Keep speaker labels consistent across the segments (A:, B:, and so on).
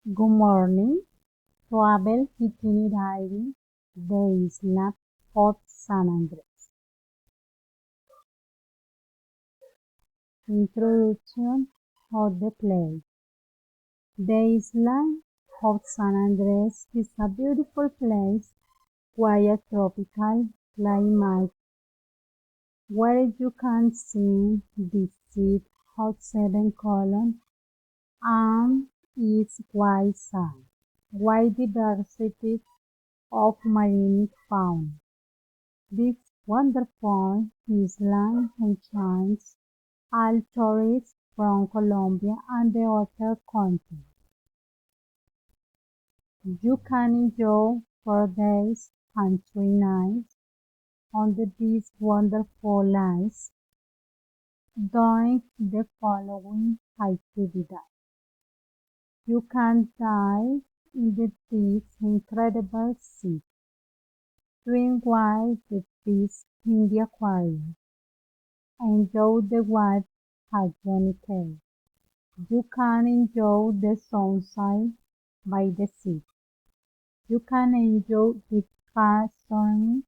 A: Good morning. Travel itinerary de Isla Hot San Andrés. Introduction of the place. The Isla of San Andrés is a beautiful place with a tropical climate where you can see the sea of seven columns and its white sand, wide diversity of marine fauna. This wonderful island enchants all tourists from Colombia and the other countries. You can enjoy 4 days and 3 nights under these wonderful isles doing the following activities. You can dive into this incredible sea, swim with the fish in the aquarium, enjoy the wild at Johnny Cave. You can enjoy the sunset by the sea. You can enjoy the gastronomy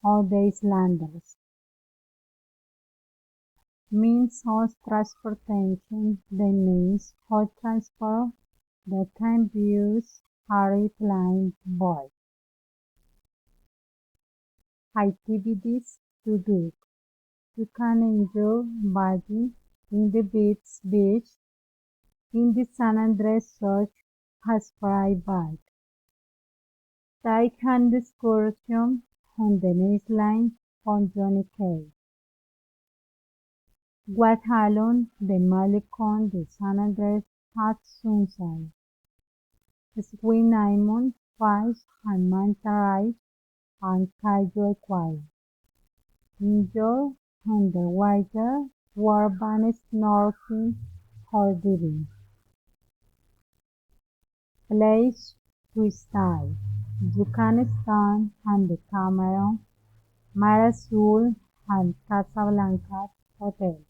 A: of the islanders. Means of transportation. The means of transport that can be used airplane boat. Activities to do. You can enjoy bathing in the beach in the San Andrés Search has private. Take an excursion on the nice line on Johnny Cave. Walk along the Malecon de San Andrés at sunset. Swim Diamond, Fish and Manta Rays and Kayak Aquarium. Enjoy underwater urban snorkeling or diving. Place to stay. You can stand on the Cameron, Mar Azul and Casablanca Hotel.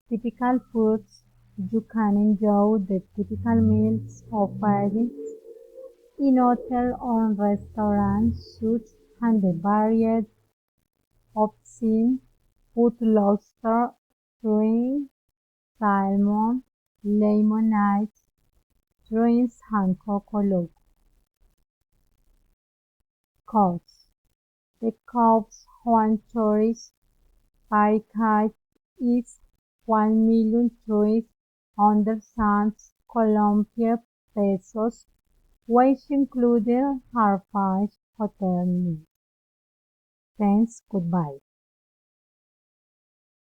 A: Typical foods. You can enjoy the typical meals offered in hotel or restaurants such as the varied options food lobster, shrimp, salmon, lemonade, drinks and coconut. Cost. The cost one tourist package is 1 million tourists understands Colombian pesos, which included our five hotel meals. Thanks, goodbye.